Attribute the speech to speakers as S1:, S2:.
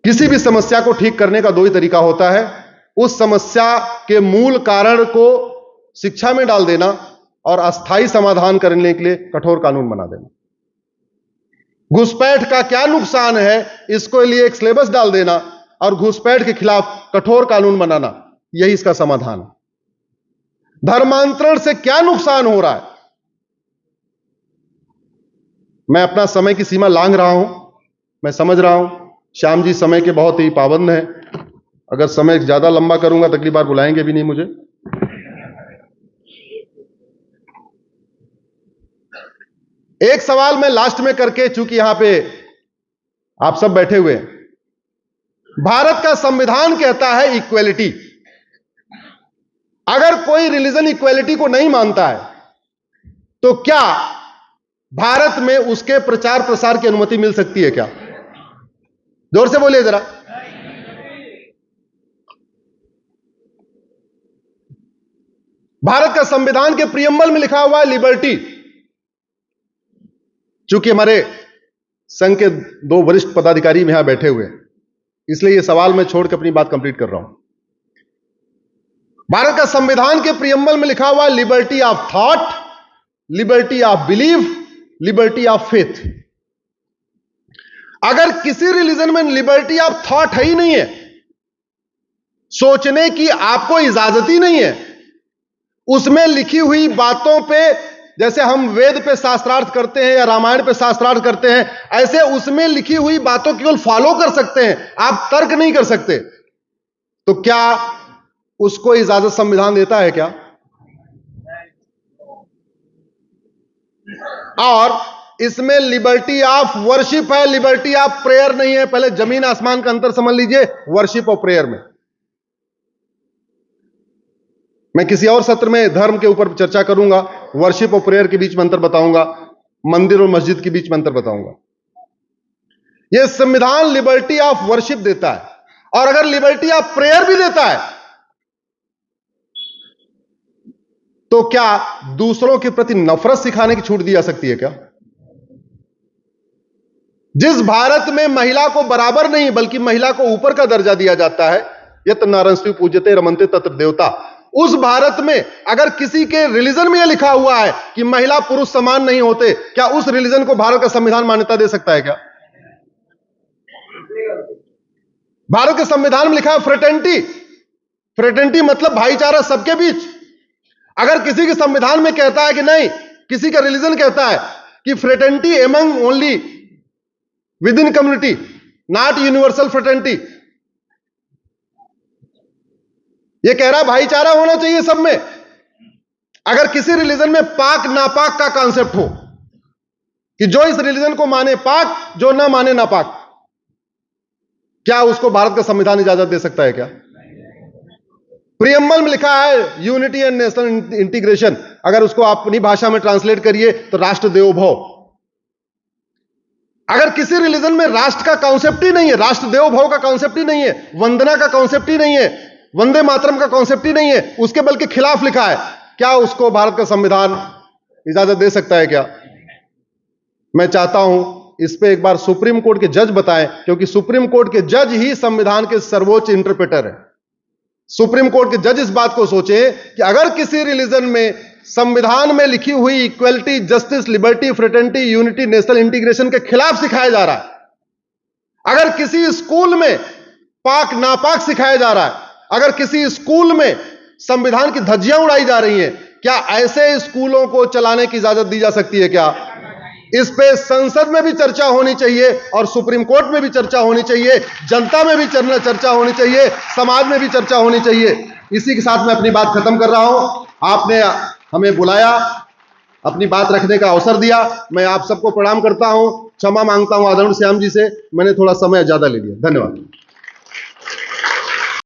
S1: किसी भी समस्या को ठीक करने का दो ही तरीका होता है, उस समस्या के मूल कारण को शिक्षा में डाल देना और अस्थायी समाधान करने के लिए कठोर कानून बना देना। घुसपैठ का क्या नुकसान है, इसको लिए एक सिलेबस डाल देना और घुसपैठ के खिलाफ कठोर कानून बनाना, यही इसका समाधान है। धर्मांतरण से क्या नुकसान हो रहा है? मैं अपना समय की सीमा लांघ रहा हूं, मैं समझ रहा हूं श्याम जी समय के बहुत ही पाबंद हैं। अगर समय ज्यादा लंबा करूंगा तो अगली बार बुलाएंगे भी नहीं मुझे। एक सवाल मैं लास्ट में करके, चूंकि यहां पे आप सब बैठे हुए हैं, भारत का संविधान कहता है इक्वेलिटी। अगर कोई रिलीजन इक्वेलिटी को नहीं मानता है तो क्या भारत में उसके प्रचार प्रसार की अनुमति मिल सकती है क्या? जोर से बोलिए जरा। भारत का संविधान के प्रियम्बल में लिखा हुआ है लिबर्टी। चूंकि हमारे संघ के दो वरिष्ठ पदाधिकारी यहां बैठे हुए हैं, इसलिए यह सवाल मैं छोड़कर अपनी बात कंप्लीट कर रहा हूं। भारत का संविधान के प्रियम्बल में लिखा हुआ है liberty of thought, liberty of believe, liberty of faith. अगर किसी रिलीजन में लिबर्टी ऑफ थॉट है ही नहीं है, सोचने की आपको इजाजत ही नहीं है, उसमें लिखी हुई बातों पे, जैसे हम वेद पे शास्त्रार्थ करते हैं या रामायण पे शास्त्रार्थ करते हैं, ऐसे उसमें लिखी हुई बातों केवल फॉलो कर सकते हैं, आप तर्क नहीं कर सकते। तो क्या उसको इजाजत संविधान देता है क्या? और इसमें लिबर्टी ऑफ वर्शिप है, लिबर्टी ऑफ प्रेयर नहीं है। पहले जमीन आसमान का अंतर समझ लीजिए वर्शिप और प्रेयर में। मैं किसी और सत्र में धर्म के ऊपर चर्चा करूंगा, वर्शिप और प्रेयर के बीच में अंतर बताऊंगा, मंदिर और मस्जिद के बीच में अंतर बताऊंगा। यह संविधान लिबर्टी ऑफ वर्शिप देता है, और अगर लिबर्टी ऑफ प्रेयर भी देता है तो क्या दूसरों के प्रति नफरत सिखाने की छूट दी जा सकती है क्या? जिस भारत में महिला को बराबर नहीं बल्कि महिला को ऊपर का दर्जा दिया जाता है, यत नारंस्यु पूज्यते रमन्ते तत्र देवता, उस भारत में अगर किसी के रिलीजन में यह लिखा हुआ है कि महिला पुरुष समान नहीं होते, क्या उस रिलीजन को भारत का संविधान मान्यता दे सकता है क्या? भारत के संविधान में लिखा है फ्रेटर्निटी। फ्रेटर्निटी मतलब भाईचारा सबके बीच। अगर किसी के संविधान में कहता है कि नहीं, किसी का रिलीजन कहता है कि fraternity among only with in community, not universal fraternity, यह कह रहा है भाईचारा होना चाहिए सब में। अगर किसी रिलीजन में पाक नापाक का कॉन्सेप्ट हो कि जो इस रिलीजन को माने पाक, जो ना माने नापाक, क्या उसको भारत का संविधान इजाजत दे सकता है क्या? प्रियम्बल में लिखा है यूनिटी एंड नेशनल इंटीग्रेशन, अगर उसको आप अपनी भाषा में ट्रांसलेट करिए तो राष्ट्र देवो भव। अगर किसी रिलीजन में राष्ट्र का कॉन्सेप्ट ही नहीं है, राष्ट्र देवो भव का कॉन्सेप्ट ही नहीं है, वंदना का कॉन्सेप्ट ही नहीं है, वंदे मातरम का कॉन्सेप्ट ही नहीं है, उसके बल्कि खिलाफ लिखा है, क्या उसको भारत का संविधान इजाजत दे सकता है क्या? मैं चाहता हूं इस पे एक बार सुप्रीम कोर्ट के जज बताएं, क्योंकि सुप्रीम कोर्ट के जज ही संविधान के सर्वोच्च इंटरप्रेटर है। सुप्रीम कोर्ट के जज इस बात को सोचें कि अगर किसी रिलीजन में संविधान में लिखी हुई equality, justice, liberty, fraternity, unity, national integration के खिलाफ सिखाया जा रहा है, अगर किसी स्कूल में पाक नापाक सिखाया जा रहा है, अगर किसी स्कूल में संविधान की धज्जियां उड़ाई जा रही हैं, क्या ऐसे स्कूलों को चलाने की इजाजत दी जा सकती है क्या? इस पे संसद में भी चर्चा होनी चाहिए और सुप्रीम कोर्ट में भी चर्चा होनी चाहिए, जनता में भी चर्चा होनी चाहिए, समाज में भी चर्चा होनी चाहिए। इसी के साथ मैं अपनी बात खत्म कर रहा हूं। आपने हमें बुलाया, अपनी बात रखने का अवसर दिया, मैं आप सबको प्रणाम करता हूं, क्षमा मांगता हूं आदरणीय श्याम जी से, मैंने थोड़ा समय ज्यादा ले लिया। धन्यवाद।